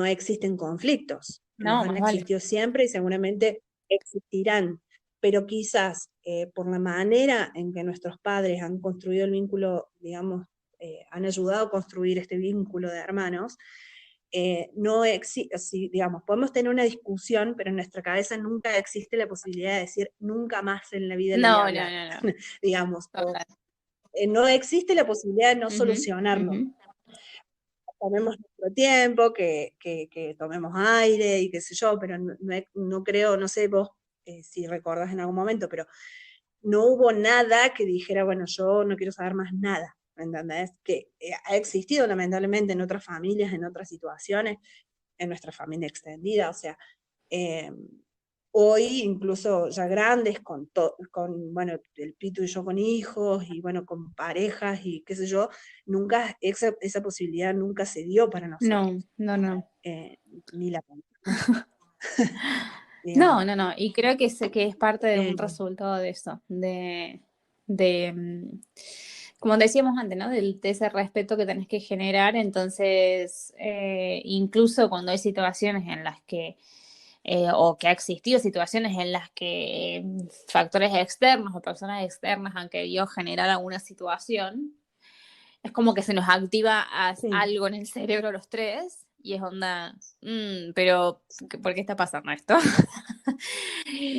existen conflictos. Los no, han más vale. existido siempre y seguramente existirán, pero quizás por la manera en que nuestros padres han construido el vínculo, digamos, han ayudado a construir este vínculo de hermanos, no existe, digamos, podemos tener una discusión, pero en nuestra cabeza nunca existe la posibilidad de decir nunca más en la vida le voy a No, no, hablar, no, no. digamos, Total. no existe la posibilidad de no Ujú, solucionarlo. ujú. Tomemos nuestro tiempo, que tomemos aire y qué sé yo, pero no creo, no sé vos si recordás en algún momento, pero no hubo nada que dijera, bueno, yo no quiero saber más nada, ¿me entendés? Que ha existido lamentablemente en otras familias, en otras situaciones, en nuestra familia extendida, o sea, Eh, Hoy, incluso ya grandes, bueno, el Pitu y yo con hijos, y bueno, con parejas, y qué sé yo, nunca, esa posibilidad nunca se dio para No, nosotros, no. ni la No, digamos. y creo que es parte de un Eh, resultado de eso, de como decíamos antes, ¿no? De ese respeto que tenés que generar, entonces, incluso cuando hay situaciones en las que, o que ha existido situaciones en las que factores externos o personas externas han querido generar alguna situación, es como que se nos activa sí. algo en el cerebro los tres y es onda, pero ¿por qué está pasando esto?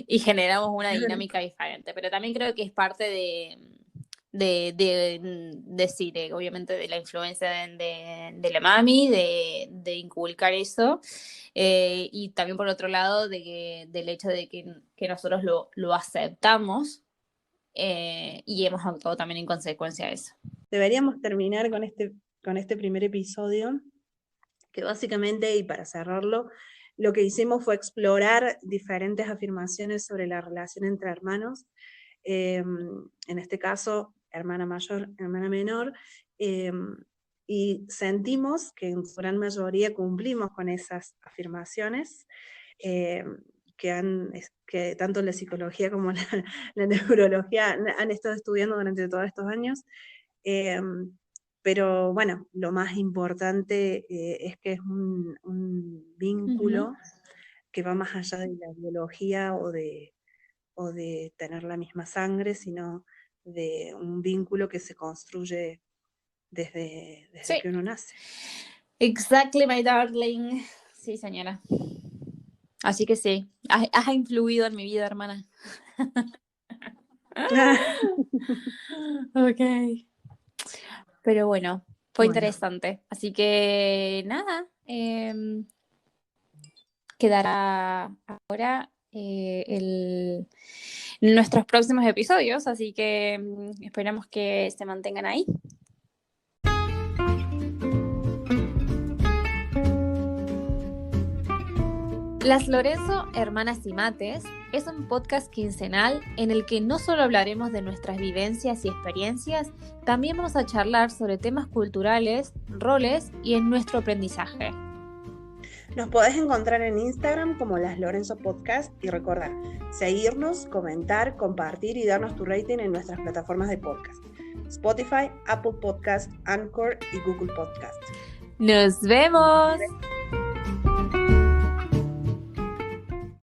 Y generamos una dinámica diferente. Pero también creo que es parte sí, obviamente de la influencia de la mami, de inculcar eso. Y también por otro lado, del hecho de que nosotros lo aceptamos y hemos actuado también en consecuencia de eso. Deberíamos terminar con este primer episodio, que básicamente, y para cerrarlo, lo que hicimos fue explorar diferentes afirmaciones sobre la relación entre hermanos, en este caso, hermana mayor, hermana menor, y sentimos que en su gran mayoría cumplimos con esas afirmaciones, eh, que tanto la psicología como la neurología han estado estudiando durante todos estos años. Eh, pero bueno, lo más importante es que es un Ujú. vínculo que va más allá de la biología o de tener la misma sangre, sino de un vínculo que se construye desde Sí, que uno nace. exactly, my darling. Sí, señora. Así que sí, has influido en mi vida, hermana. Ok. Pero bueno, fue Bueno, interesante. Así que nada, quedará ahora nuestros próximos episodios, así que esperamos que se mantengan ahí. Las Lorenzo, Hermanas y Mates es un podcast quincenal en el que no solo hablaremos de nuestras vivencias y experiencias, también vamos a charlar sobre temas culturales, roles y en nuestro aprendizaje. nos podés encontrar en Instagram como Las Lorenzo Podcast y recordar, seguirnos, comentar, compartir y darnos tu rating en nuestras plataformas de podcast: Spotify, Apple Podcast, Anchor y Google Podcast. ¡Nos vemos!